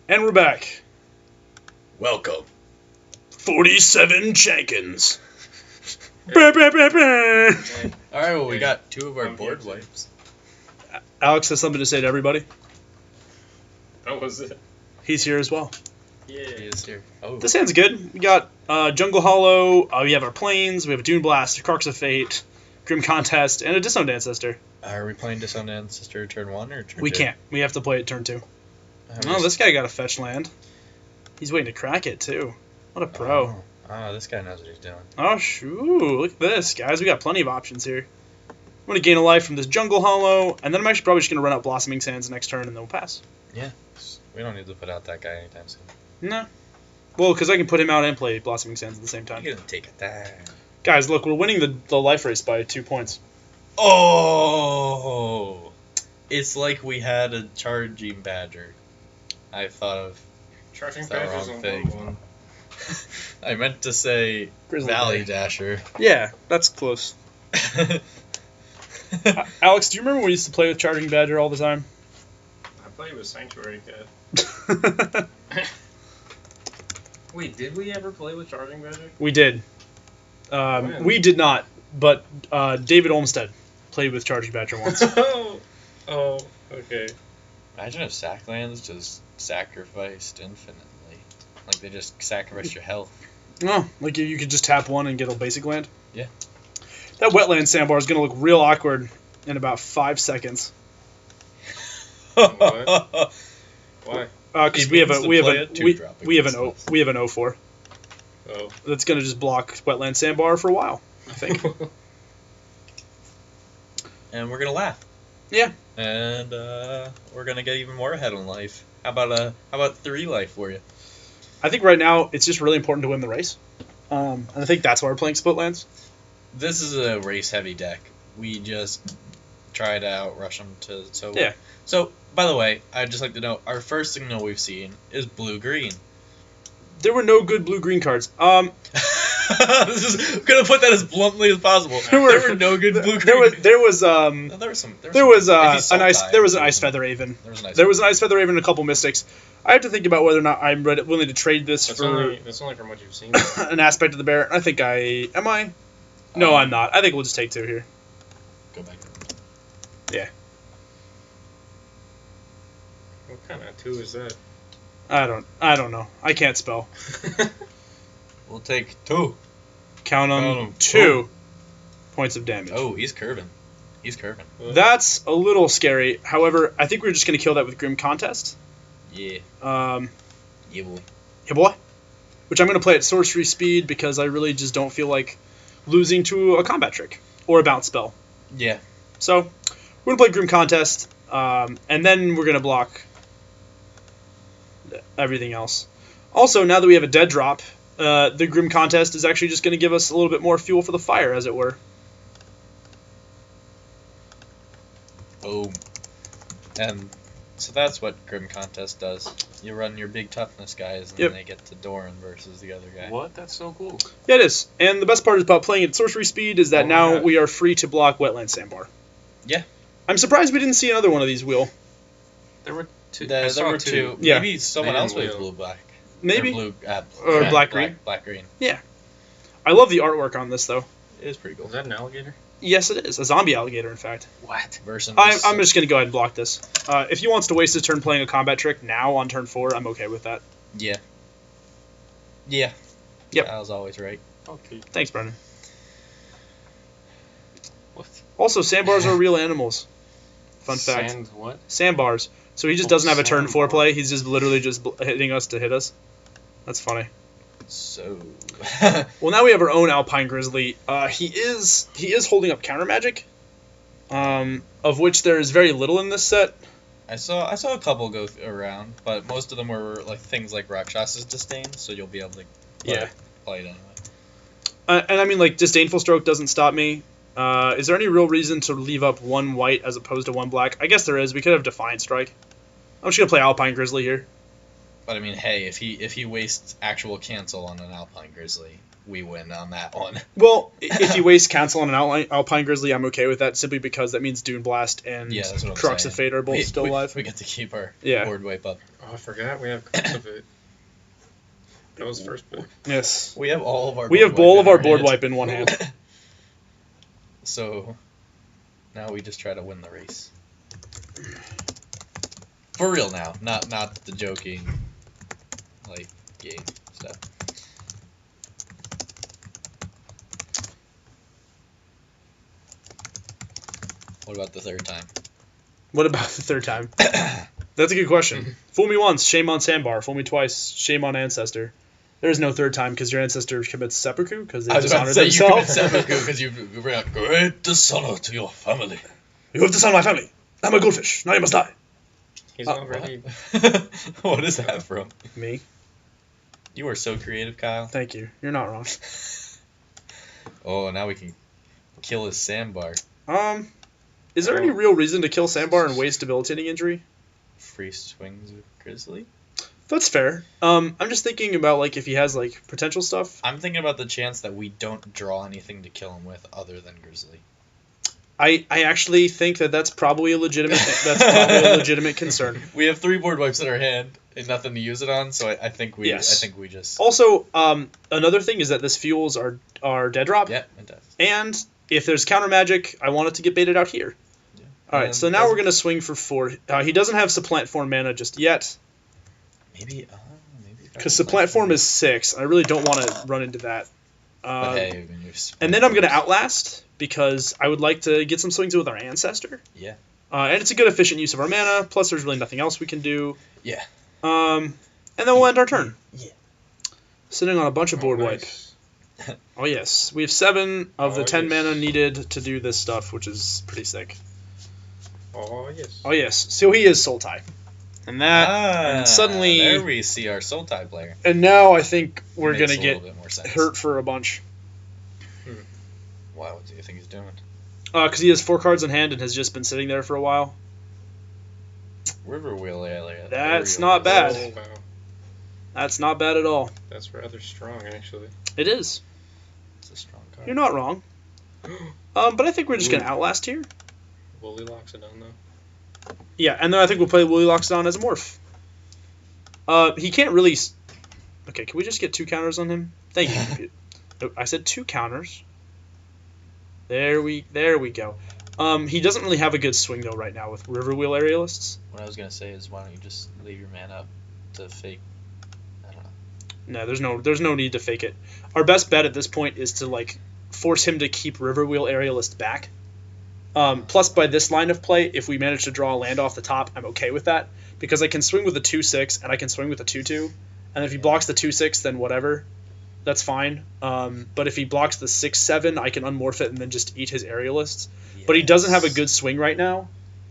And we're back. Welcome. 47 Jenkins. Alright, well, we got 2 of our board wipes. Alex has something to say to everybody. That was it. He's here as well. Yeah. He is here. Oh. This hand's good. We got Jungle Hollow, we have our Plains, we have a Dune Blast, Carks of Fate, Grim Contest, and a Disowned Ancestor. Are we playing Disowned Ancestor turn 1 or turn 2? We can't. We have to play it turn 2. Oh, this guy got a fetch land. He's waiting to crack it, too. What a pro. Oh, this guy knows what he's doing. Oh, shoo. Look at this, guys. We got plenty of options here. I'm going to gain a life from this Jungle Hollow, and then I'm actually probably just going to run out Blossoming Sands next turn, and then we'll pass. Yeah. We don't need to put out that guy anytime soon. No. Well, because I can put him out and play Blossoming Sands at the same time. You're going to take it down. Guys, look, we're winning the life race by 2 points. Oh! It's like we had a Charging Badger. I thought of Charging the Badger's wrong on thing. one. I meant to say Grizzly Valley Bear. Dasher. Yeah, that's close. Alex, do you remember when we used to play with Charging Badger all the time? I played with Sanctuary Cat. Wait, did we ever play with Charging Badger? We did. When? We did not, but David Olmsted played with Charging Badger once. Oh, okay. Imagine if Sacklands just sacrificed infinitely. Like they just sacrificed your health. Oh, like you could just tap one and get a basic land? Yeah. That wetland sandbar is going to look real awkward in about 5 seconds. What? Why? Because we have an 0-4 Oh. that's going to just block wetland sandbar for a while, I think. And we're gonna laugh. Yeah. And we're gonna get even more ahead in life. How about 3 life for you? I think right now it's just really important to win the race. And I think that's why we're playing split lands. This is a race heavy deck. We just try to outrush them to Yeah. So by the way, I'd just like to know our first signal we've seen is blue green. There were no good blue-green cards. I'm gonna put that as bluntly as possible. There were no good blue green. There was an Ice Feather Raven. There was an Ice Feather Raven and a couple Mystics. I have to think about whether or not I'm willing to trade this That's for only from what you've seen. an aspect of the bear. I think am I? No, I'm not. I think we'll just take 2 here. Go back. Yeah. What kind of 2 is that? I don't know. I can't spell. We'll take 2. Count on 2 points of damage. Oh, he's curving. That's a little scary. However, I think we're just going to kill that with Grim Contest. Yeah. Yeah, boy. boy. Which I'm going to play at sorcery speed because I really just don't feel like losing to a combat trick or a bounce spell. Yeah. So we're going to play Grim Contest, and then we're going to block everything else. Also, now that we have a dead drop, the Grim Contest is actually just going to give us a little bit more fuel for the fire, as it were. Boom. And so that's what Grim Contest does. You run your big toughness guys, and then they get to Doran versus the other guy. What? That's so cool. Yeah, it is. And the best part about playing at sorcery speed is that now we are free to block Wetland Sandbar. Yeah. I'm surprised we didn't see another one of these wheel. There were 2. There were 2. Yeah. Maybe someone else plays blue-black. Maybe. Or black-green. Black-green. Yeah. I love the artwork on this, though. It is pretty cool. Is that an alligator? Yes, it is. A zombie alligator, in fact. What? Versus I'm just going to go ahead and block this. If he wants to waste his turn playing a combat trick now on turn 4, I'm okay with that. Yeah. Yeah. Yep. I was always right. Okay. Thanks, Brendan. What? Also, sandbars are real animals. Fun fact. Sand what? Sandbars. So he just doesn't have a turn 4 play. He's just literally just hitting us to hit us. That's funny. So. Well, now we have our own Alpine Grizzly. He is holding up counter magic, of which there is very little in this set. I saw a couple go around, but most of them were like things like Rakshas's Disdain, so you'll be able to play it anyway. And I mean, like, Disdainful Stroke doesn't stop me. Is there any real reason to leave up 1 white as opposed to 1 black? I guess there is. We could have Defiant Strike. I'm just gonna play Alpine Grizzly here. But I mean, hey, if he wastes actual cancel on an Alpine Grizzly, we win on that one. Well, if you waste Council on an Alpine Grizzly, I'm okay with that, simply because that means Dune Blast and Yeah, that's what I'm Crux of saying. Fate are both still alive. We get to keep our Yeah. board wipe up. Oh, I forgot we have Crux of It. That was the first pick. Yes. We have all of our We board have all wipe of in our our board hands. wipe in one hand. So now we just try to win the race. For real now, not the joking, like, game stuff. What about the third time? What about the third time? That's a good question. Fool me once, shame on Sandbar. Fool me twice, shame on Ancestor. There is no third time because your ancestor commits seppuku because they I was about to dishonored say you commit themselves. seppuku because you bring a great dishonor to your family. You have dishonored my family. I'm a goldfish. Now you must die. He's Oh, already. What is that from? Me. You are so creative, Kyle. Thank you. You're not wrong. Oh, now we can kill his sandbar. Is there any real reason to kill Sandbar and waste debilitating injury? Free swings with Grizzly? That's fair. I'm just thinking about like if he has like potential stuff. I'm thinking about the chance that we don't draw anything to kill him with other than Grizzly. I actually think that's probably a legitimate concern. We have 3 board wipes in our hand and nothing to use it on, so I think we Yes. just Also, another thing is that this fuels our dead drop. yeah, it does. And if there's counter magic, I want it to get baited out here. Yeah. All right, so now we're gonna swing for 4. He doesn't have supplant form mana just yet Maybe because supplant form is 6. I really don't want to run into that. But hey, when you're And then I'm gonna outlast because I would like to get some swings with our ancestor. Yeah. And it's a good efficient use of our mana. Plus, there's really nothing else we can do. Yeah. And then we'll end our turn. Yeah. Sitting on a bunch of board wipe. Nice. Oh yes, we have 7 of the Oh, 10 yes. mana needed to do this stuff, which is pretty sick. Oh, yes. Oh yes, so he is Soul Tie, and that, and suddenly, there we see our Soul Tie player. and now I think we're Makes gonna a get little bit more sense. hurt for a bunch, Wow, what do you think he's doing? because he has 4 cards in hand and has just been sitting there for a while. River Wheel area. That's not bad. Oh, wow. That's not bad at all. That's rather strong, actually. It is. It's a strong card. You're not wrong. But I think we're just gonna outlast here. Woolly locks it down, though. Yeah, and then I think we'll play Woolly Loxodon as a morph. He can't really. Okay, can we just get 2 counters on him? Thank you. Compute. Nope, I said 2 counters. There we go. He doesn't really have a good swing though right now with Riverwheel Aerialists. What I was gonna say is, why don't you just leave your man up to fake? I don't know. No, there's no need to fake it. Our best bet at this point is to like force him to keep Riverwheel Aerialist back. Plus, by this line of play, if we manage to draw a land off the top, I'm okay with that because I can swing with a 2/6 and I can swing with a 2/2, and if he blocks the 2/6, then whatever, that's fine. But if he blocks the 6/7, I can unmorph it and then just eat his Aerialists. But he doesn't have a good swing right now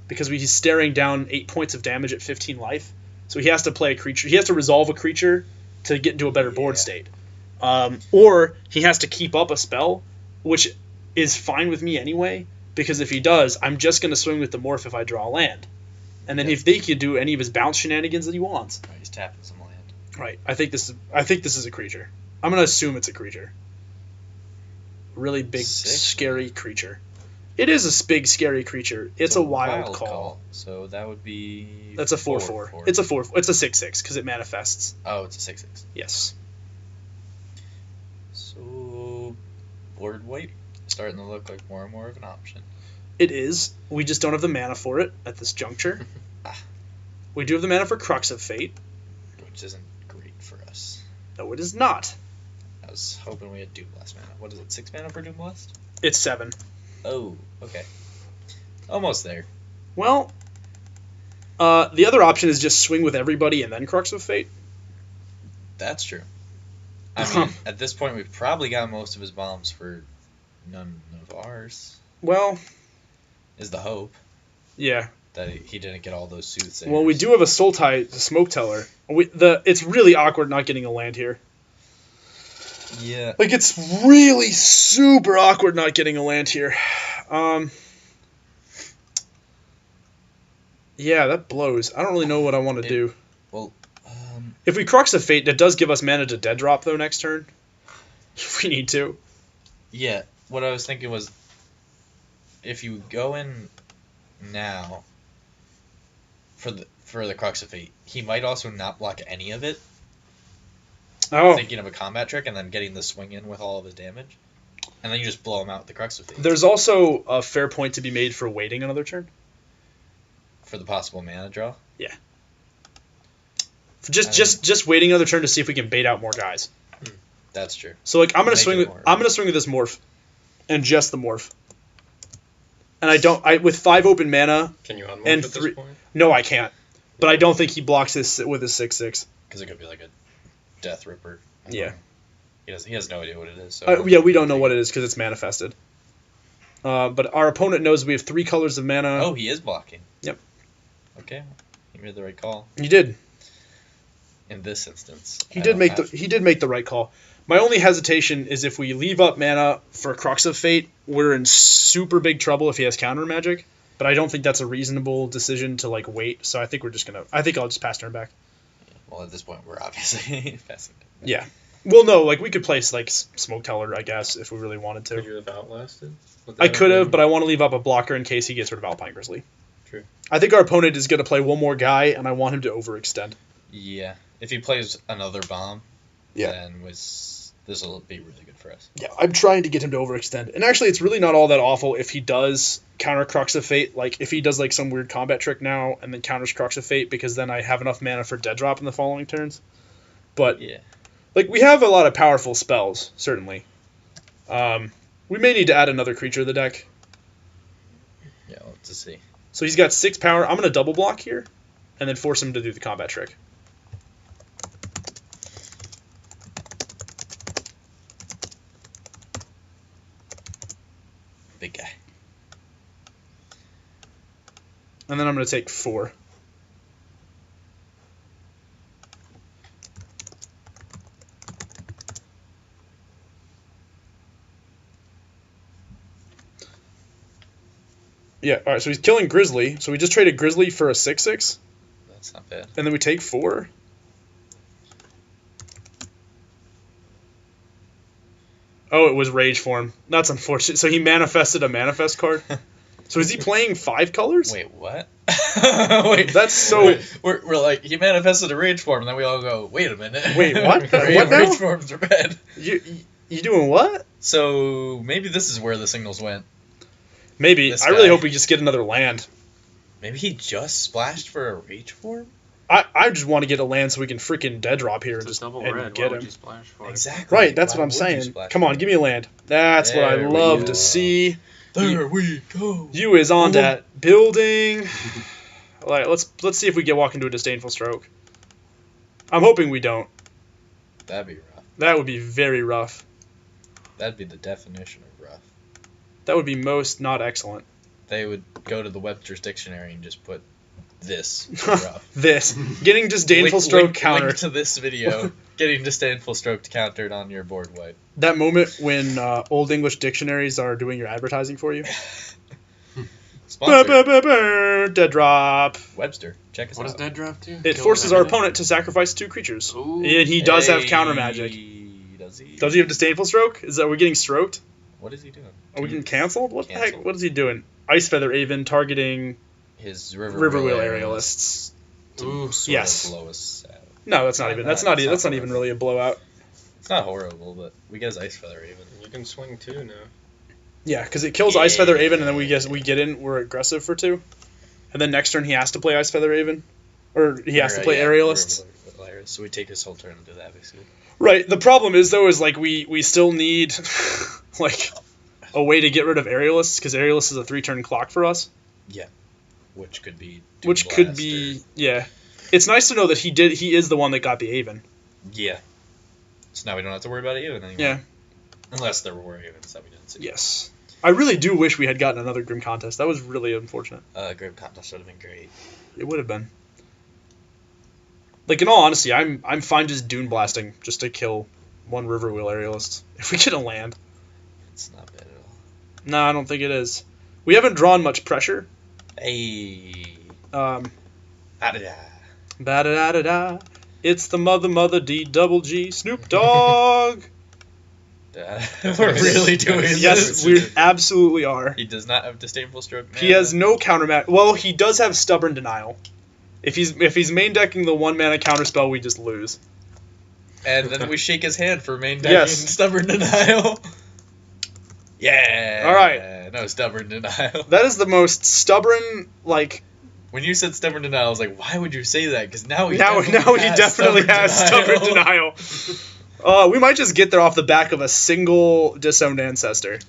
because he's staring down 8 points of damage at 15 life. So he has to play a creature. He has to resolve a creature to get into a better board state. Or he has to keep up a spell, which is fine with me anyway, because if he does, I'm just going to swing with the morph if I draw a land. And then if they could do any of his bounce shenanigans that he wants. Right, he's tapping some land. Right. I think this is a creature. I'm going to assume it's a creature. Really big, Sick. scary creature. It is a big, scary creature. It's a wild call. So that would be. That's a 4/4. It's a 4. It's a 6/6 because it manifests. Oh, it's a 6/6. Yes. So board wipe starting to look like more and more of an option. It is. We just don't have the mana for it at this juncture. We do have the mana for Crux of Fate. Which isn't great for us. No, it is not. I was hoping we had Doom Blast mana. What is it? 6 mana for Doom Blast? It's 7. Oh, okay. Almost there. Well, the other option is just swing with everybody and then Crux of Fate. That's true. I mean, at this point, we've probably got most of his bombs for none of ours. Well, Is the hope yeah. that he didn't get all those suits. Well, we do have a Soul Tie Smoke Teller. It's really awkward not getting a land here. Yeah. Like, it's really super awkward not getting a land here. Yeah, that blows. I don't really know what I want to do. Well, If we Crux of Fate, that does give us mana to dead drop, though, next turn. if we need to. Yeah, what I was thinking was, if you go in now for the Crux of Fate, he might also not block any of it. Oh. Thinking of a combat trick and then getting the swing in with all of his damage. And then you just blow him out with the Crux of Fate. There's also a fair point to be made for waiting another turn. For the possible mana draw? Yeah. Just waiting another turn to see if we can bait out more guys. That's true. So like I'm gonna swing with this morph. And just the morph. And with 5 open mana. Can you unmorph and at this point? No, I can't. But I don't think he blocks this with his 6/6. Because it could be like a Death Ripper. Yeah. He has no idea what it is. So yeah, we don't know what it is because it's manifested. But our opponent knows we have 3 colors of mana. Oh, he is blocking. Yep. Okay, you made the right call. You did. In this instance, he did make the right call. My only hesitation is if we leave up mana for Crux of Fate, we're in super big trouble if he has counter magic. But I don't think that's a reasonable decision to like wait. So I think I think I'll just pass turn back. Well, at this point, we're obviously passing. Yeah. Well, no, like we could place like Smoke Teller, I guess, if we really wanted to. Could you have outlasted? I could have, but I want to leave up a blocker in case he gets rid of Alpine Grizzly. True. I think our opponent is going to play one more guy, and I want him to overextend. Yeah. If he plays another bomb, Yeah. then this will be really good for us. Yeah, I'm trying to get him to overextend. And actually, it's really not all that awful if he does counter Crux of Fate. Like, if he does like some weird combat trick now and then counters Crux of Fate, because then I have enough mana for Dead Drop in the following turns. But, yeah. Like, we have a lot of powerful spells, certainly. We may need to add another creature to the deck. Yeah, let's see. So he's got 6 power. I'm going to double block here, and then force him to do the combat trick. Big guy. And then I'm going to take 4. Yeah, alright, so he's killing Grizzly. So we just traded Grizzly for a 6/6. That's not bad. And then we take 4. Oh, it was Rage Form. That's unfortunate. So he manifested a manifest card. So is he playing 5 colors? Wait, what? Wait, that's so. We're like, he manifested a rage form, and then we all go, wait a minute. Wait, what? What now? Rage forms are bad. You doing what? So maybe this is where the signals went. Maybe. I really hope we just get another land. Maybe he just splashed for a rage form? I just want to get a land so we can freaking dead drop here and just double and red. get Why him. would you splash for it? Exactly. Right, that's what I'm saying. Come on, give me a land. That's what I love to see. There we go. You is on that building. All right, let's see if we get walk into a Disdainful Stroke. I'm hoping we don't. That'd be rough. That would be very rough. That'd be the definition of rough. That would be most not excellent. They would go to the Webster's Dictionary and just put this for rough. This. Getting Disdainful Stroke countered. Link to this video. Getting Disdainful Stroke countered on your board wipe. That moment when Old English dictionaries are doing your advertising for you. Dead drop. Webster, check us out. What does Dead Drop do? It forces our opponent to sacrifice 2 creatures. Ooh. And he does have counter magic. Does he? Does he have Disdainful Stroke? Are we getting stroked? What is he doing? Are we getting canceled? What the heck? What is he doing? Ice Feather Aven targeting his Riverwheel Aerialists. Ooh, yes. Blow us out. No, that's not even. That's not even really a blowout. It's not horrible, but we get his Ice Feather Aven. You can swing 2 now. Yeah, because it kills Ice Feather Aven, and then we get in. We're aggressive for 2, and then next turn he has to play Ice Feather Aven, or he has to play Aerialists. So we take his whole turn and do that, basically. Right. The problem is though, is like we still need like a way to get rid of Aerialists because Aerialists is a 3-turn clock for us. Yeah. Which could be. Yeah. It's nice to know that he is the one that got the Aven. Yeah. So now we don't have to worry about Aven anymore. Yeah. Unless there were Avens that we didn't see. Yes. I really do wish we had gotten another Grim Contest. That was really unfortunate. Grim Contest would have been great. It would have been. Like, in all honesty, I'm fine just Dune Blasting just to kill 1 Riverwheel Aerialist. If we get a land. It's not bad at all. No, I don't think it is. We haven't drawn much pressure. Hey. Ba-da-da. Ba-da-da-da-da. It's the mother D double G Snoop Dogg. We're really doing this. Yes, we absolutely are. He does not have Disdainful Stroke. He has no counter Well, he does have Stubborn Denial. If he's main decking the 1-mana counterspell, we just lose. And then we shake his hand for main decking Yes. Stubborn Denial. Yeah. All right. No Stubborn Denial. That is the most stubborn, like... When you said Stubborn Denial, I was like, why would you say that? Because now he Now he definitely has Stubborn Denial. We might just get there off the back of a single Disowned Ancestor.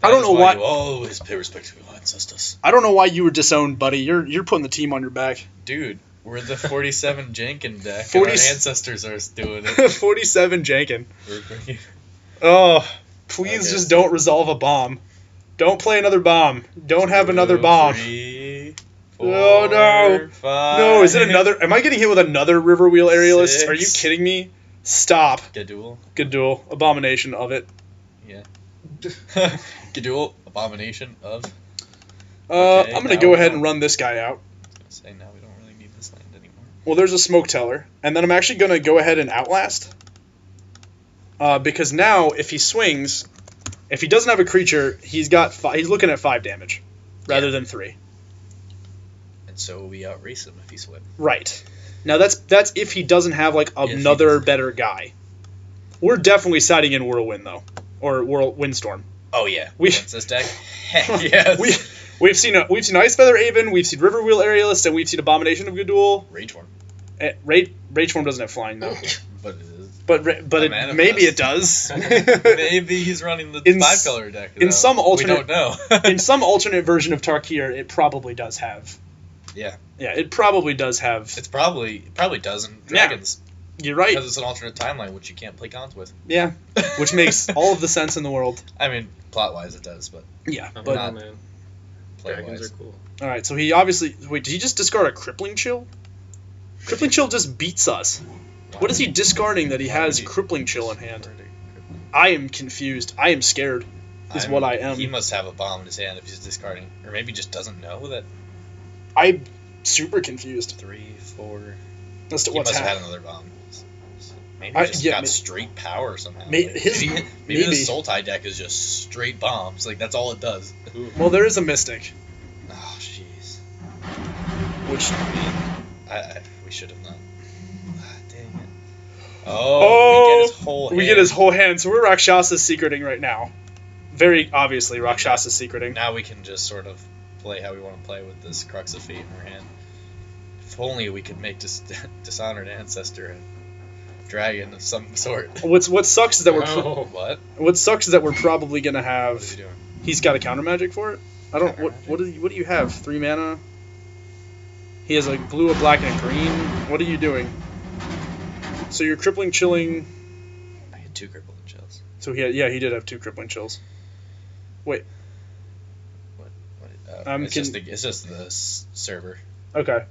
I don't know why. You always pay respect to your ancestors. I don't know why you were disowned, buddy. You're putting the team on your back. Dude, we're the 47 Jankin deck. 40 And our ancestors are doing it. 47 Jankin. We're bringing... Oh, please Okay. just don't resolve a bomb. Don't play another bomb. Don't have another bomb. 3, Oh, no. 5. No, is it another? Am I getting hit with another Riverwheel Aerialist? 6. Are you kidding me? Stop. Gadul. Good duel. Abomination of it. Yeah. Gadul. Abomination of. I'm going to now go we ahead don't- and run this guy out. Say now we don't really need this land anymore. Well, there's a Smoke Teller. And then I'm actually going to go ahead and Outlast. Because now, if he swings, if he doesn't have a creature, he's looking at 5 damage rather than 3. And so we outrace him if he swims. Right. Now that's if he doesn't have like he another doesn't. better guy. We're definitely siding in Whirlwind though, or Windstorm. Oh yeah. We- Against this deck. Heck yes. We've seen Ice Feather Aven, we've seen Riverwheel Aerialist, and we've seen Abomination of Gadul. Rageform. Rageform doesn't have flying though, But it is. but A manifest. maybe it does. Maybe he's running the In 5-color deck. in though. some alternate- We don't know. In some alternate version of Tarkir, it probably does have. Yeah. Yeah, it probably does have. It probably does in Yeah. Dragons. You're right. Because it's an alternate timeline which you can't play cons with. Yeah, which makes all of the sense in the world. I mean, plot wise it does, but Yeah, I'm but not, man. play Dragons wise. are cool. all right. So he obviously wait. Did he just discard a Crippling Chill? Crippling Chill just beats us. What is he discarding that he has Crippling Chill in hand? I am confused. I am scared. Is what I am. He must have a bomb in his hand if he's discarding, or maybe just doesn't know that. I'm super confused 3, 4. as to He what's must have had happening. another bomb. Maybe I- he just yeah, got may- straight power somehow. May- Like, his- maybe maybe. the Soul Tie deck is just straight bombs. Like that's all it does. Ooh. Well, there is a Mystic, Oh jeez. which We should have not. Ah, dang it. Oh, we get his whole hand. we get his whole hand. So we're Rakshasa secreting right now. Very obviously, Rakshasa secreting. Now we can just sort of play how we want to play with this Crux of Fate in our hand. If only we could make Dishonored Ancestor a dragon of some sort. What sucks is that No. What? what sucks is that we're probably gonna What is have. he doing? He's got a counter magic for it. I don't. What do you have? 3 mana. He has a blue, a black, and a green. What are you doing? So you're crippling, chilling. I had 2 crippling chills. So he did have 2 crippling chills. Wait. What? It's just the server. Okay.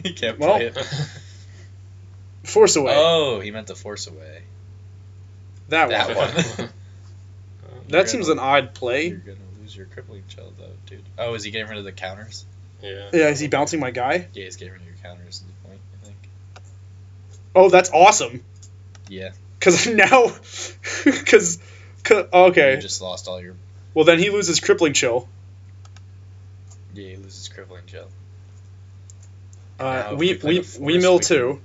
He can't Well, play it. Force away. Oh, he meant to force away. that that one. one. That seems an odd play. You're gonna lose your crippling chill though, dude. Oh, is he getting rid of the counters? Yeah. Yeah, is he bouncing my guy? Yeah, he's getting rid of your counters is the point, I think. Oh, that's awesome. Yeah. Because now, because okay. You just lost all your. Well, then he loses crippling chill. Yeah, he loses crippling chill. We mill too.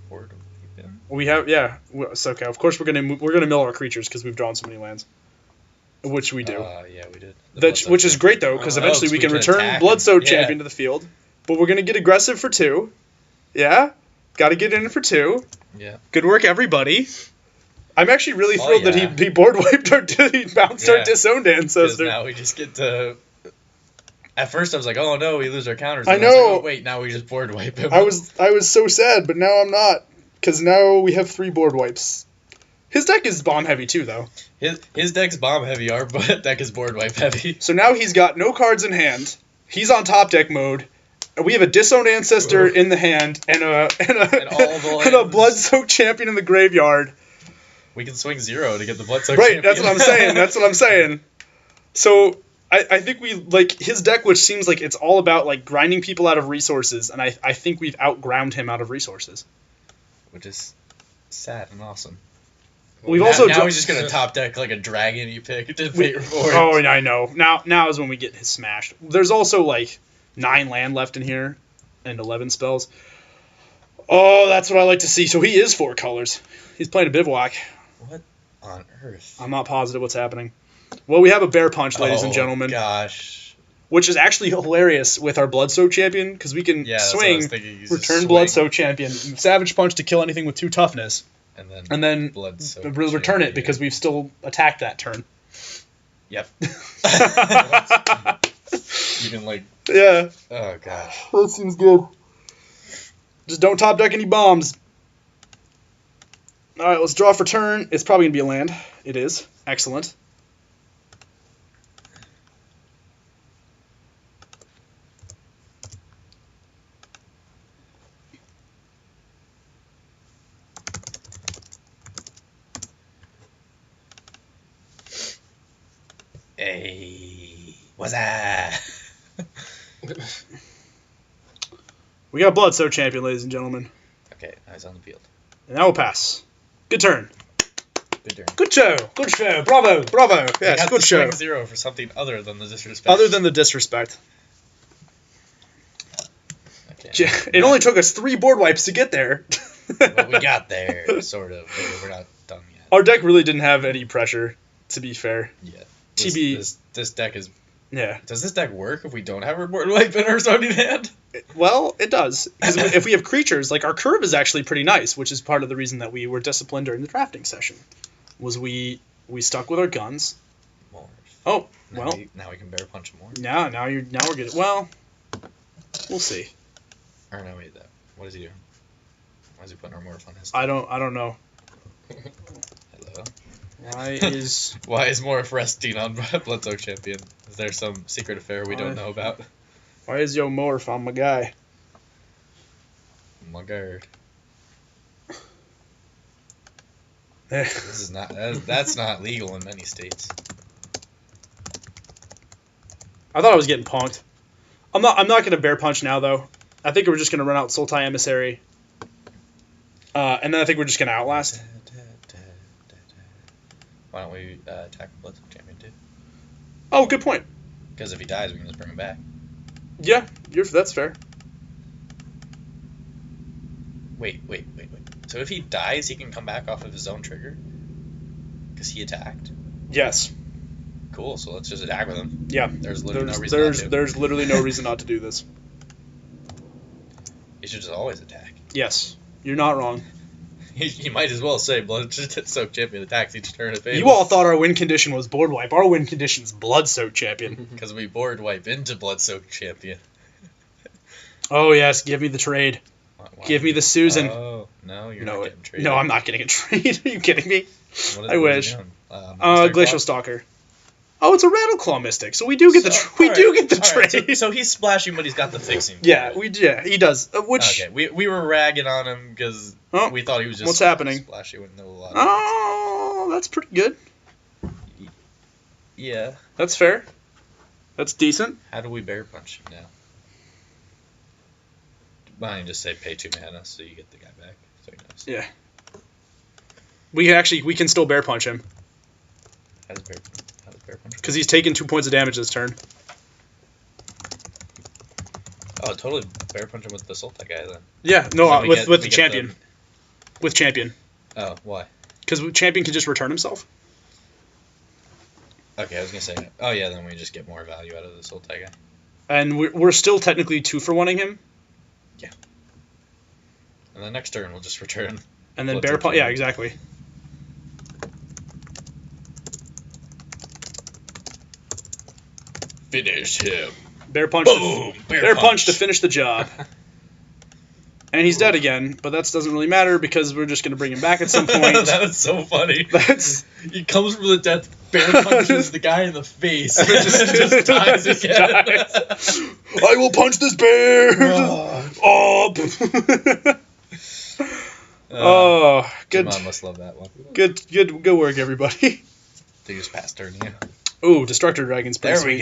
We have It's okay. Of course we're gonna mill our creatures because we've drawn so many lands, which we do. Yeah, we did. Which is great though because eventually we can return attack Bloodstone and- Champion to the field. But we're gonna get aggressive for 2. Yeah, got to get in for 2. Yeah. Good work, everybody. I'm actually really Oh, thrilled that yeah. he board wiped he bounced our Yeah. Disowned Because Ancestor. now we just get to. At first I was like, oh no, we lose our counters. I And was like, know. oh, wait, now we just board wipe him. I was so sad, but now I'm not because now we have 3 board wipes. His deck is bomb heavy too, though. His deck's bomb heavy, our deck is board wipe heavy. So now he's got no cards in hand. He's on top deck mode. And we have a Disowned Ancestor in the hand and all the and a lands. Blood-Soaked Champion in the graveyard. We can swing 0 to get the Bloodsoaked Right, Champion. that's what I'm saying. That's what I'm saying. So I think we like his deck, which seems like it's all about like grinding people out of resources, and I think we've outground him out of resources. Which is sad and awesome. We've now, also now he's just gonna top deck like a dragon you pick to fate Reforged. Oh, I know. Now is when we get his smashed. There's also like 9 land left in here, and 11 spells. Oh, that's what I like to see. So he is 4 colors. He's playing a bivouac. What on earth? I'm not positive what's happening. Well, we have a bear punch, ladies and gentlemen. Gosh. Which is actually hilarious with our Bloodsoak champion, because we can swing, return Bloodsoak champion, Savage Punch to kill anything with 2 toughness, and then return it because we've still attacked that turn. Yep. You can like. Yeah. Oh gosh. That seems good. Just don't top deck any bombs. All right, let's draw for turn. It's probably gonna be a land. It is. Excellent. Hey, what's that? We got Bloodsoak champion, ladies and gentlemen. Okay, eyes on the field. And that will pass. Good turn. Good turn. Good show. Good show. Bravo. Bravo. Yes, good show. Swing 0 for something other than the disrespect. Other than the disrespect. Okay. It only took us 3 board wipes to get there. But we got there, sort of. We're not done yet. Our deck really didn't have any pressure, to be fair. Yeah. This deck is... Yeah. Does this deck work if we don't have our board wipe in our starting hand? Well, it does. Because if we have creatures, like our curve is actually pretty nice, which is part of the reason that we were disciplined during the drafting session. Was we stuck with our guns. More. Oh, now well. Now we can bear punch more. Now we're good. Well, we'll see. Or no, wait, that. What is he doing? Why is he putting our morph on his? I don't know. Hello. Why is Morph resting on Bloodsoak champion? Is there some secret affair we don't know about? Why is yo morph on my guy? My god. Eh. This is not. That's not legal in many states. I thought I was getting punked. I'm not gonna bear punch now though. I think we're just gonna run out Sultai Emissary. And then I think we're just gonna outlast. Why don't we attack the Bloodsoak champion too? Oh, good point. Because if he dies, we can just bring him back. Yeah, that's fair. Wait. So if he dies, he can come back off of his own trigger? Because he attacked? Yes. Cool, so let's just attack with him. Yeah. There's literally no reason not to. There's literally no reason not to do this. He should just always attack. Yes. You're not wrong. He might as well say Bloodsoak champion attacks each turn of You all thought our win condition was board wipe. Our win condition is Bloodsoak champion. Because we board wipe into Bloodsoak champion. Oh, yes. Give me the trade. Why? Give me the Susan. Oh, no, you're not getting traded. No, I'm not getting a trade. Are you kidding me? I wish. Glacial Glacial Stalker. Oh, it's a Rattleclaw Mystic, so we do get the trade. So he's splashing, but he's got the fixing. Yeah, he does. Okay, we were ragging on him because we thought he was just splashy with no lot. Oh, that's pretty good. Yeah. That's fair. That's decent. How do we bear punch him now? Why don't you just say pay 2 mana so you get the guy back? So he knows. Yeah. We can still bear punch him. How does bear punch? Because he's taking 2 points of damage this turn. Oh, totally bear punch him with the Sultai guy then. Yeah, no, with the champion. With champion. Oh, why? Because champion can just return himself. Okay, I was gonna say. Oh yeah, then we just get more value out of the Sultai guy. And we're still technically 2-for-1ing him. Yeah. And then next turn we'll just return. And then bear punch. Yeah, exactly. Finish him. Bear punch. Boom! Bear punch to finish the job. And he's dead again, but that doesn't really matter because we're just going to bring him back at some point. That is so funny. He comes from the death, bear punches the guy in the face, and just dies again. I will punch this bear! Oh, good. Mom must love that one. Good work, everybody. They just passed turn you. Ooh, Destructor Dragon's pretty There we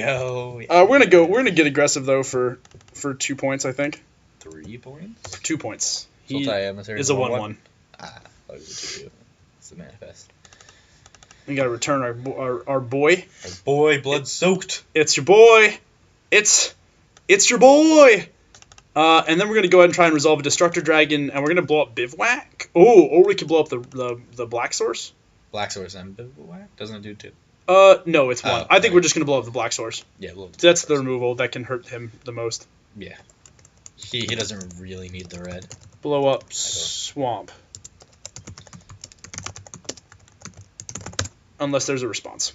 sweet. go. We're gonna get aggressive though for 2 points, I think. 3 points? 2 points. He Sultai Emissary is a 1/1. Ah, what did you do? It's the manifest. We gotta return our boy. Our boy, blood soaked. It's your boy. It's your boy. And then we're gonna go ahead and try and resolve a Destructor Dragon, and we're gonna blow up Bivouac. Oh, or we could blow up the Black Source. Black Source and Bivouac? Doesn't it do 2? No, it's 1. I think we're just gonna blow up the Black Source. Yeah, That's the removal that can hurt him the most. Yeah. He doesn't really need the red. Blow up Swamp. Unless there's a response.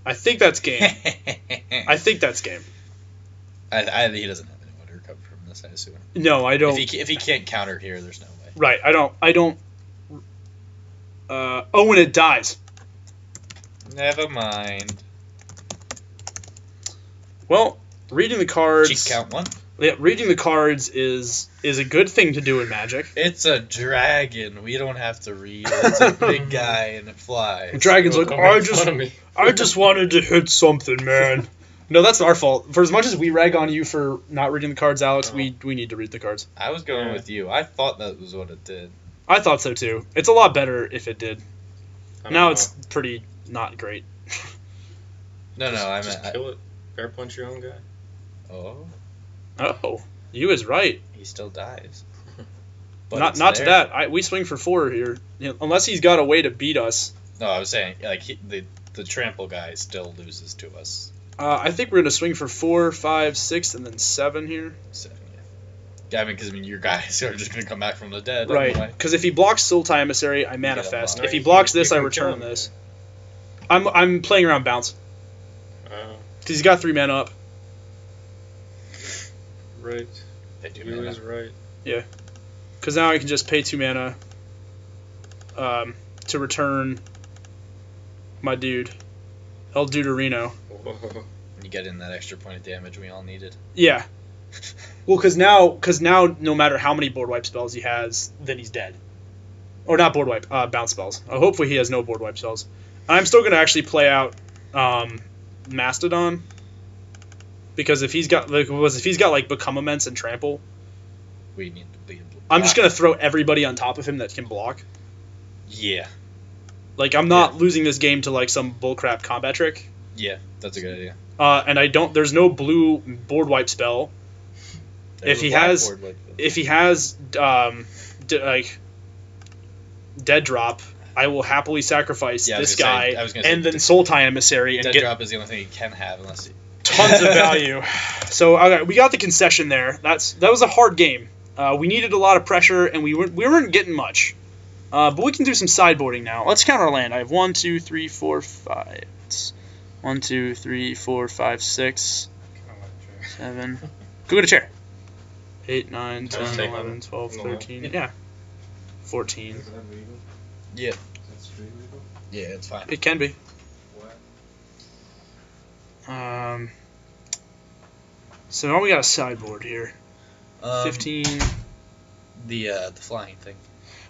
I think that's game. I think that's game. He doesn't have any way to recover from this, I assume. No, I don't. If he can't counter here, there's no way. Right, I don't. Oh, when it dies. Never mind. Well, reading the cards. Cheat count 1. Yeah, reading the cards is a good thing to do in Magic. It's a dragon. We don't have to read. It's a big guy and it flies. The dragon's like, I just wanted to hit something, man. No, that's our fault. For as much as we rag on you for not reading the cards, Alex, we need to read the cards. I was going with you. I thought that was what it did. I thought so too. It's a lot better if it did. Now it's pretty not great. No, I just meant kill it. Bear punch your own guy. Oh, you is right. He still dies. But not to that. We swing for 4 here. You know, unless he's got a way to beat us. No, I was saying like the trample guy still loses to us. I think we're gonna swing for 4, 5, 6, and then 7 here. 7, yeah. Yeah, I mean, because your guys are just gonna come back from the dead. Right. Anyway. Because if he blocks Sultai Emissary, I manifest. If he blocks this, I return this. I'm playing around bounce. Because he's got 3 mana up. Right. You is right. Yeah. Because now I can just pay 2 mana to return my dude, El Deuterino. You get in that extra point of damage we all needed. Yeah. Well, because now no matter how many board wipe spells he has, then he's dead. Or not board wipe, bounce spells. Hopefully he has no board wipe spells. I'm still going to actually play out Mastodon. Because if he's got like Become Immense and Trample, we need to be. I'm just gonna throw everybody on top of him that can block. Yeah. Like I'm not losing this game to like some bullcrap combat trick. Yeah, that's a good idea. And there's no blue board wipe spell. If he has like Dead Drop, I will happily sacrifice this guy and then Sultai Emissary and Dead Drop is the only thing he can have unless. Tons of value. So okay, we got the concession there. That was a hard game. We needed a lot of pressure, and we weren't getting much. But we can do some sideboarding now. Let's count our land. I have 1, 2, 3, 4, 5. 1, 2, 3, 4, 5, 6, 7. Go get a chair. 8, 9, 10, 11, 12, 13. Yeah. 14. Yeah. Yeah, it's fine. It can be. So now we got a sideboard here. 15. The flying thing.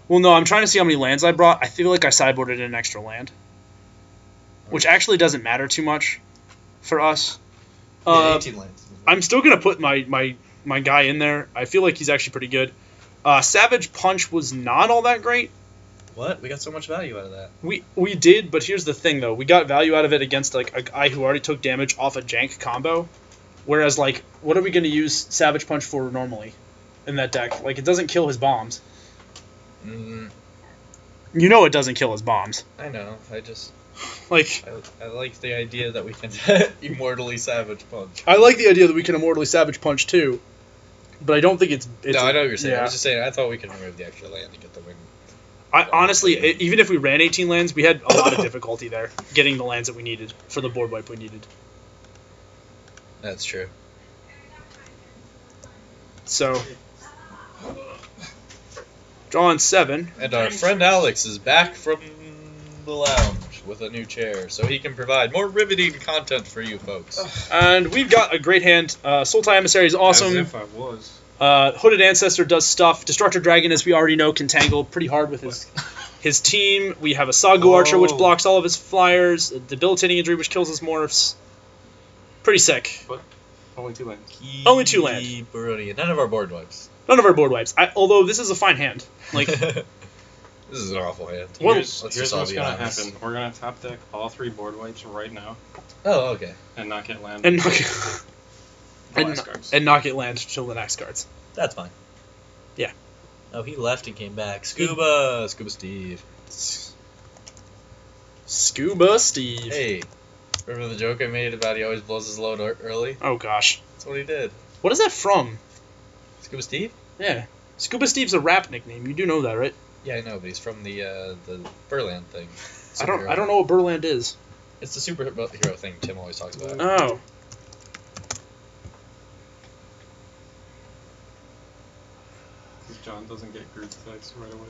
Well, no, I'm trying to see how many lands I brought. I feel like I sideboarded an extra land, which actually doesn't matter too much for us. 18 lands. I'm still gonna put my guy in there. I feel like he's actually pretty good. Savage Punch was not all that great. What? We got so much value out of that. We did, but here's the thing, though. We got value out of it against like a guy who already took damage off a jank combo. Whereas, like, what are we going to use Savage Punch for normally in that deck? Like, it doesn't kill his bombs. You know it doesn't kill his bombs. I know. I just... Like... I like the idea that we can immortally Savage Punch. I like the idea that we can immortally Savage Punch, too. But I don't think it's no, I know what you're saying. Yeah. I was just saying, I thought we could remove the extra land to get the win. Honestly, even if we ran 18 lands, we had a lot of difficulty there, getting the lands that we needed for the board wipe we needed. That's true. So, drawing 7. And our friend Alex is back from the lounge with a new chair, so he can provide more riveting content for you folks. And we've got a great hand. Sultai Emissary is awesome. As if I was. Hooded Ancestor does stuff. Destructor Dragon, as we already know, can tangle pretty hard with his team. We have a Sagu Archer, which blocks all of his flyers. A Debilitating Injury, which kills his morphs. Pretty sick. Only 2 lands. Only 2 land. Baroni. None of our board wipes. None of our board wipes. Although this is a fine hand. Like, This is an awful hand. Well, Here's just all what's be gonna honest. happen. We're gonna top deck all 3 board wipes right now Oh, okay. and not get land. and not, Last cards. and not get land till the next cards. That's fine. Yeah. Oh, he left and came back. Scuba Steve. Scuba Steve. Hey, remember the joke I made about he always blows his load early? Oh gosh. That's what he did. What is that from? Scuba Steve? Yeah. Scuba Steve's a rap nickname. You do know that, right? Yeah, I know, but he's from the Burland thing. I don't know what Burland is. It's the superhero thing Tim always talks about. Oh. John doesn't get group effects right away.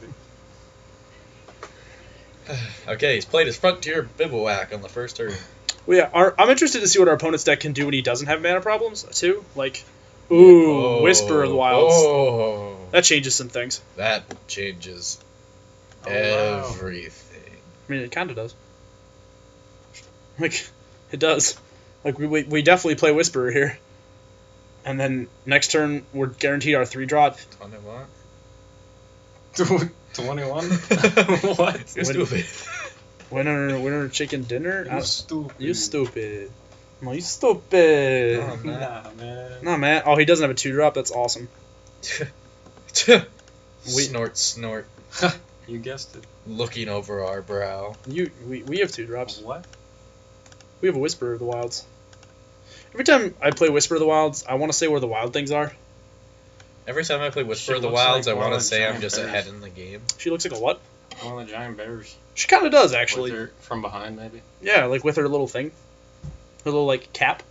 Okay, he's played his Frontier Bivouac on the first turn. Well, yeah. I'm interested to see what our opponent's deck can do when he doesn't have mana problems too. Like, ooh, Whisper of the Wilds. Oh, That changes some things. that changes Oh, wow. everything. I mean, it kind of does. Like, it does. Like, we definitely play Whisperer here. And then next turn, we're guaranteed our 3-drop. 21? 21? What? You're stupid. Winner chicken dinner? You stupid. You stupid. No, you stupid. Oh, man. Nah, man. Nah, man. Oh, he doesn't have a 2-drop? That's awesome. Snort. You guessed it. Looking over our brow. We have 2-drops. What? We have a Whisperer of the Wilds. Every time I play Whisper of the Wilds, I want to say where the wild things are. Every time I play Whisper She of the looks Wilds, like I one want of to the say I'm giant just bears. ahead in the game. She looks like a what? One of the giant bears. She kind of does, actually. With her, from behind, maybe. Yeah, like with her little thing. Her little, like, cap.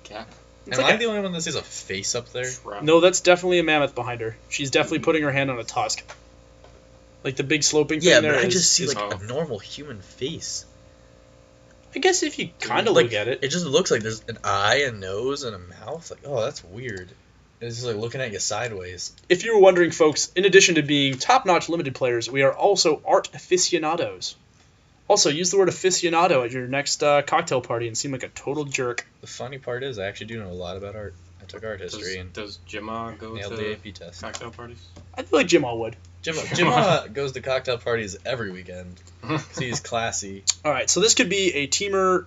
Cat. It's Am like I the only one that sees a face up there? Shroud. No, that's definitely a mammoth behind her. She's definitely putting her hand on a tusk. Like the big sloping thing there is- is- like, a normal human face. I guess if you kind of Like, look at it. It just looks like there's an eye, a nose, and a mouth. Like, oh, that's weird. It's just like looking at you sideways. If you were wondering, folks, in addition to being top-notch limited players, we are also art aficionados. Also, use the word aficionado at your next cocktail party and seem like a total jerk. The funny part is, I actually do know a lot about art. I took art history and Does Jimma go nailed the to AP test. cocktail parties? I feel like Jim all would. Jim goes to cocktail parties every weekend. 'Cause he's classy. All right, so this could be a teamer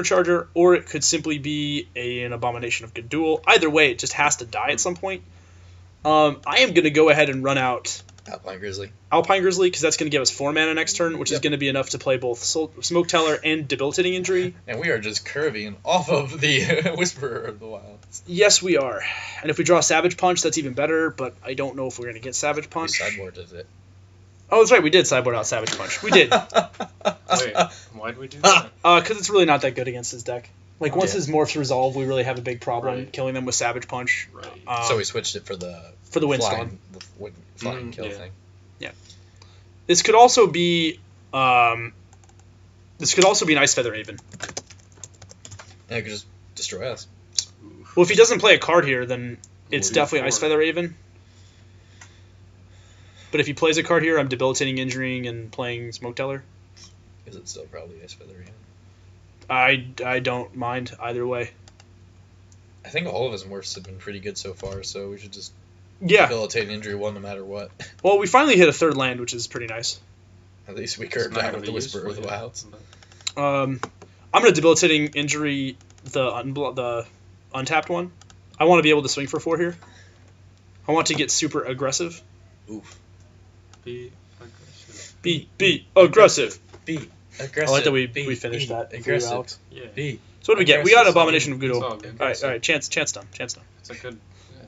charger, or it could simply be an abomination of good duel. Either way, it just has to die at some point. I am going to go ahead and run out Alpine Grizzly. Alpine Grizzly, because that's going to give us 4 mana next turn, which is Yep. going to be enough to play both Smoke Teller and Debilitating Injury. And we are just curving off of the Whisperer of the Wilds. Yes, we are. And if we draw Savage Punch, that's even better, but I don't know if we're going to get Savage We Punch. sideboarded it. Oh, that's right, we did sideboard out Savage Punch. We did. Wait, why'd we do that? Because it's really not that good against his deck. Like, once Yeah. his morphs resolve, we really have a big problem Right. killing them with Savage Punch. Right. So we switched it for the Windstorm. flying kill yeah. thing. This could also be an Ice Feather Raven. Yeah, it could just destroy us. Well, if he doesn't play a card here, then it's Well, definitely four. Ice Feather Raven. But if he plays a card here, I'm Debilitating, Injuring, and playing Smoke Teller. Is it still probably Ice Feather Rain? I don't mind either way. I think all of his morphs have been pretty good so far, so we should just Yeah. debilitate injury one no matter what. Well, we finally hit a 3rd land, which is pretty nice. At least we It's curved not out gonna with the be Whisperer of useful the yet, Wilds. but- I'm going to Debilitating Injury the untapped one. I want to be able to swing for 4 here. I want to get super aggressive. Oof. Be aggressive. Be aggressive. Be aggressive. I like that we Be finished that. for you, aggressive. Alex. Yeah. Be. So what do we get? We got Aggressive. Abomination of It's Goodwill. all All good. right, chance done. It's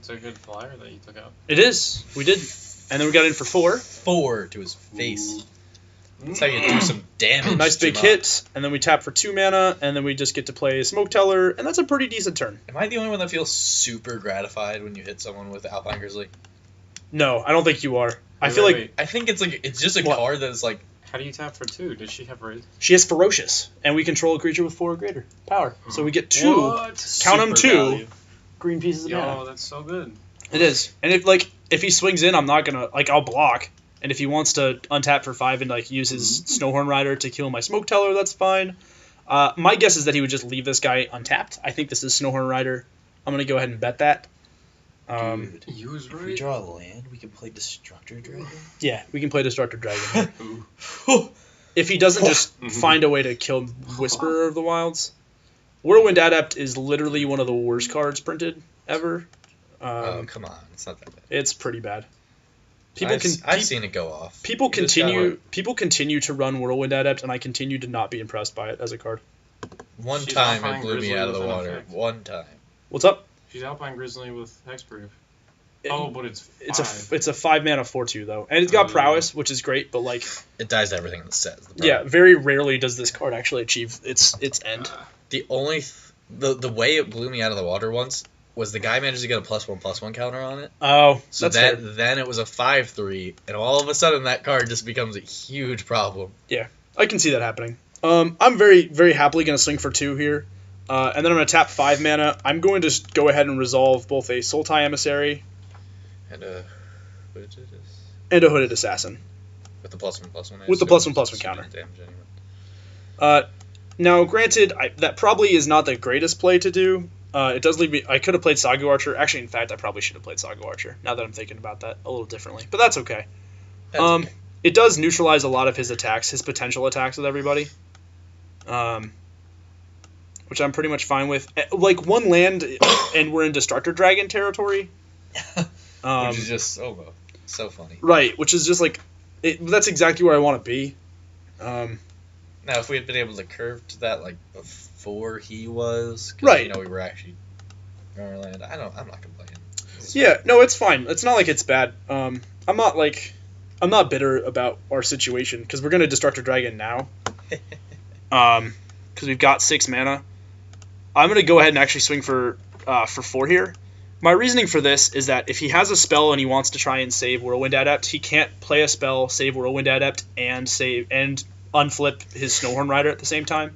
a good flyer that you took out. It is. We did. And then we got in for 4. 4 to his face. That's how you do some damage. Nice big Jamal. hit, and then we tap for 2 mana, and then we just get to play Smoke Teller, and that's a pretty decent turn. Am I the only one that feels super gratified when you hit someone with Alpine Grizzly? No, I don't think you are. I Wait, feel wait, like wait. I think it's just a What? card that's like How do you tap for 2? Does she have raise? she has Ferocious, and we control a creature with 4 or greater power. So we get 2 What? Count 'em, Super 2. value. green pieces of mana. Yo, that's so good. It is. And if he swings in, I'm not gonna I'll block. And if he wants to untap for 5 and use his Snowhorn Rider to kill my Smoke Teller, that's fine. My guess is that he would just leave this guy untapped. I think this is Snowhorn Rider. I'm going to go ahead and bet that. Dude, You was if we right. draw a land, we can play Destructor Dragon. Yeah, we can play Destructor Dragon. Ooh. If he doesn't just find a way to kill Whisperer of the Wilds. Whirlwind Adept is literally one of the worst cards printed ever. Oh, come on. It's not that bad. It's pretty bad. I've seen it go off. People You just gotta continue to run Whirlwind Adept, and I continue to not be impressed by it as a card. One She's time Alpine it blew me Grizzly out of the with an water. effect. One time. What's up? She's Alpine Grizzly with Hexproof. It- Oh, but it's five. it's a 5-mana 4/2 though, and it's got Oh. prowess, which is great. But like, It dies to everything in the set. is the yeah, problem. very rarely does this card actually achieve its end. The only the way it blew me out of the water once was the guy managed to get a +1/+1 counter on it. Oh, So that's fair. then it was a 5/3, and all of a sudden that card just becomes a huge problem. I can see that happening. I'm very, very happily going to swing for 2 here. And then I'm going to tap 5 mana. I'm going to just go ahead and resolve both a Sultai Emissary And what is this? and a Hooded Assassin. With the +1/+1. With the +1/+1 counter. Damage anyway. Now, granted, that probably is not the greatest play to do. It does leave me... I could have played Sagu Archer. Actually, in fact, I probably should have played Sagu Archer, now that I'm thinking about that a little differently. But that's okay. That's okay. It does neutralize a lot of his attacks, his potential attacks with everybody. Which I'm pretty much fine with. Like, one land, and we're in Destructor Dragon territory. Which is just so funny. Right, which is just like... that's exactly where I want to be. Now, if we had been able to curve to that like before he was, 'cause, Right. we were actually in our land. I'm not complaining. Yeah, no, it's fine. It's not like it's bad. I'm not bitter about our situation because we're gonna Destructor Dragon now. Because we've got 6 mana. I'm gonna go ahead and actually swing for 4 here. My reasoning for this is that if he has a spell and he wants to try and save Whirlwind Adept, he can't play a spell, save Whirlwind Adept, and unflip his Snowhorn Rider at the same time.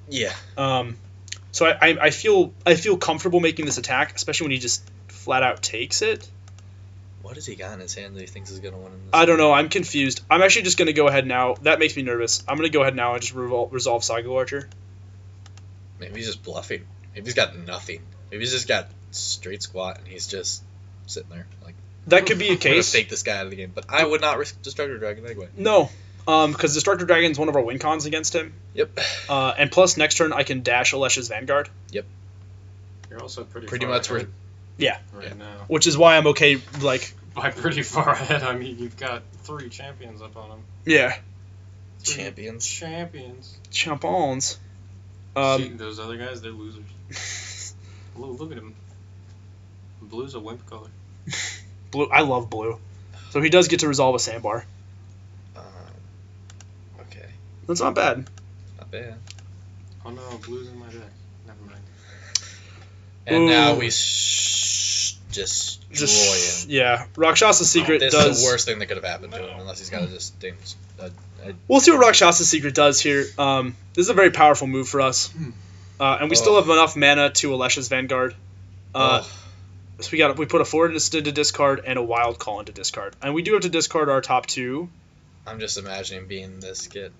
Yeah. So I feel comfortable making this attack, especially when he just flat out takes it. What has he got in his hand that he thinks is gonna win in this? I don't know. I'm confused. I'm actually just going to go ahead now. That makes me nervous. I'm going to go ahead now and just resolve Sagu Archer. Maybe he's just bluffing. Maybe he's got nothing. Maybe he's just got straight squat and he's just sitting there like. That could be a I'm gonna case. take this guy out of the game, but I would not risk Destructor Dragon anyway. No, because Destructor Dragon is one of our win cons against him. Yep. And plus, next turn I can dash Alesh's Vanguard, You're also pretty Pretty far much ahead Yeah. right Yeah. now. which is why I'm okay. Like, By pretty far ahead, I mean you've got 3 champions up on him. yeah, 3 Champions. Champions. champons. See, those other guys, they're losers. Look at him. Blue's a wimp color. Blue. I love blue. So he does get to resolve a Sandbar. Okay. That's not bad. Not bad. Oh no, blue's in my deck. Never mind. And now Ooh. we destroy Just him. yeah. Rakshasa's Secret This does. is the worst thing that could have happened to him, unless he's got a distinct. We'll see what Rakshasa's Secret does here. This is a very powerful move for us. And we still have enough mana to Alesh's Vanguard. So we put a forward into discard and a wild call into discard. And we do have to discard our top 2. I'm just imagining being this kid.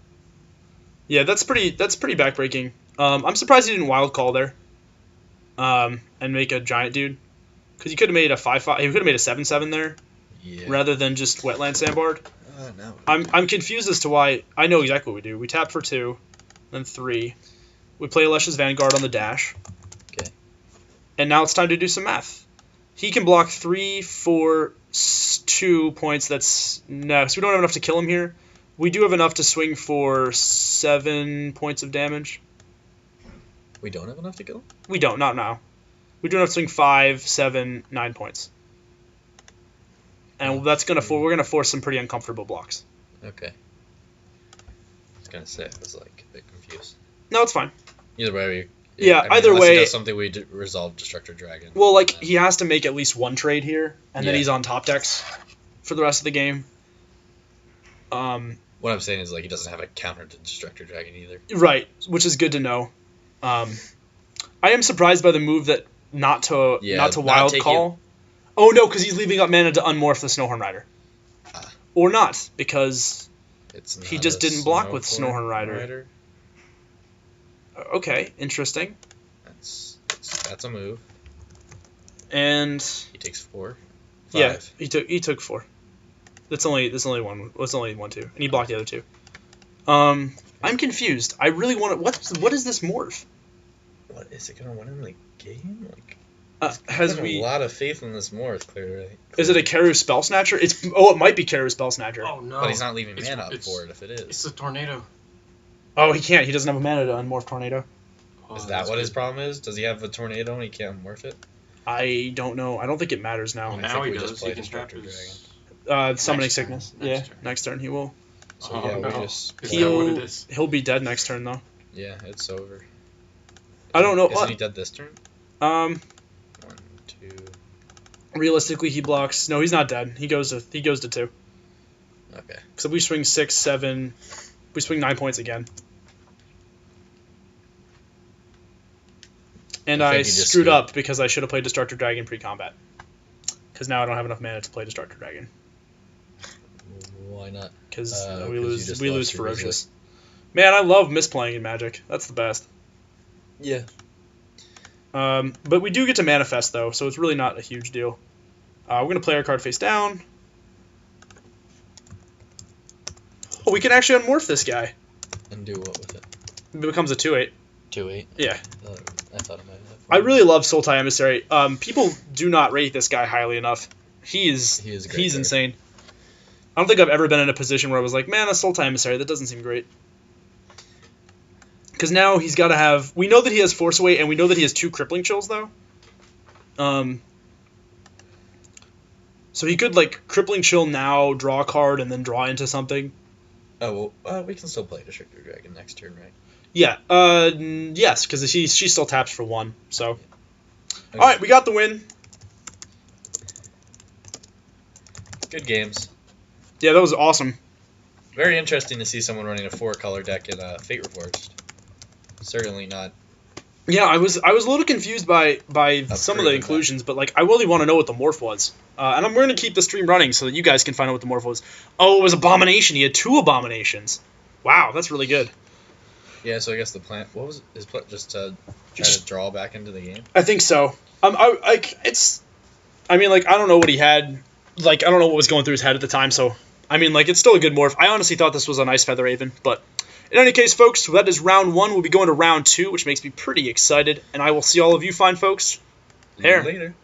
Yeah, that's pretty backbreaking. I'm surprised he didn't wild call there. And make a giant dude. Because he could have made a 5/5. He could have made a 7/7 there Yeah. rather than just Wetland Sandboard. No. I'm confused as to why. I know exactly what we do. We tap for 2, then 3. We play Alesh's Vanguard on the dash. Okay. And now it's time to do some math. He can block 3 for 2 points. So we don't have enough to kill him here. We do have enough to swing for 7 points of damage. We don't have enough to kill him? We don't, not now. We do enough to swing 5, 7, 9 points. And that's we're gonna force some pretty uncomfortable blocks. Okay. I was gonna say, I was like a bit confused. No, it's fine. Either way, Either unless way- he does something we resolve Destructor Dragon. Well, like, he has to make at least 1 trade here, and then Yeah. he's on top decks for the rest of the game. What I'm saying is, like, he doesn't have a counter to Destructor Dragon either. Right, which is good to know. I am surprised by the move that not to not wild taking- call. Oh no, because he's leaving up mana to unmorph the Snowhorn Rider. Or not, because It's He not just a didn't block with Snowhorn Rider. Okay, interesting. That's a move. And He takes 4. 5. yeah, he took 4. That's only one. It's only 1 2, and he blocked the other 2. I'm confused. I really want to. What is this morph? What is it gonna win in the game? Like, Has a lot of faith in this morph, clearly. Is it a Keru Spell Snatcher? It might be Keru Spell Snatcher. Oh no! But he's not leaving mana up for it if it is. It's a tornado. Oh, he can't. He doesn't have a mana to unmorph Tornado. Oh, Is that what his problem is? Does he have a tornado and he can't morph it? I don't know. I don't think it matters now. Well, I now think he we does. just played He can tap Destructor his... Summoning Next turn. Sickness. Next turn. Next turn he will. So Oh, yeah, no. we just Is that what it He'll is? he'll be dead next turn though. yeah, it's over. I don't know. Isn't he dead this turn? 1, 2. realistically he blocks. No, he's not dead. He goes to 2. Okay. So we swing 6, 7. We swing 9 points again. And I I think he just screwed screwed. up because I should have played Destructor Dragon pre-combat. Because now I don't have enough mana to play Destructor Dragon. Why not? Because 'cause we you lose just we lost lose your Ferocious. Man, I love misplaying in Magic. That's the best. Yeah. But we do get to manifest though, so it's really not a huge deal. We're gonna play our card face down. Oh, we can actually unmorph this guy. And do what with it? It becomes a 2/8. 2/8. Yeah. I thought it might have. I really love Sultai Emissary. People do not rate this guy highly enough. He is a great He's card. insane. I don't think I've ever been in a position where I was like, man, a Sultai Emissary, that doesn't seem great. Because now he's got to have... We know that he has Force Away, and we know that he has 2 Crippling Chills, though. So he could, like, Crippling Chill now, draw a card, and then draw into something. Oh, well, we can still play Destructor Dragon next turn, right? Yeah, yes, because she still taps for 1, so... Okay. Alright, we got the win. Good games. Yeah, that was awesome. Very interesting to see someone running a 4-color deck in Fate Reforged. Certainly not. Yeah, I was a little confused by some of the Approved inclusions, but like I really want to know what the morph was. And I'm going to keep the stream running so that you guys can find out what the morph was. Oh, it was Abomination. He had 2 Abominations. Wow, that's really good. Yeah, so I guess the plan... What was his plan? Just to try to draw back into the game? I think so. I mean, like, I don't know what he had. Like, I don't know what was going through his head at the time, so... I mean, like, it's still a good morph. I honestly thought this was a nice Feather Raven, but... In any case, folks, that is round 1. We'll be going to round 2, which makes me pretty excited. And I will see all of you fine folks there. Later.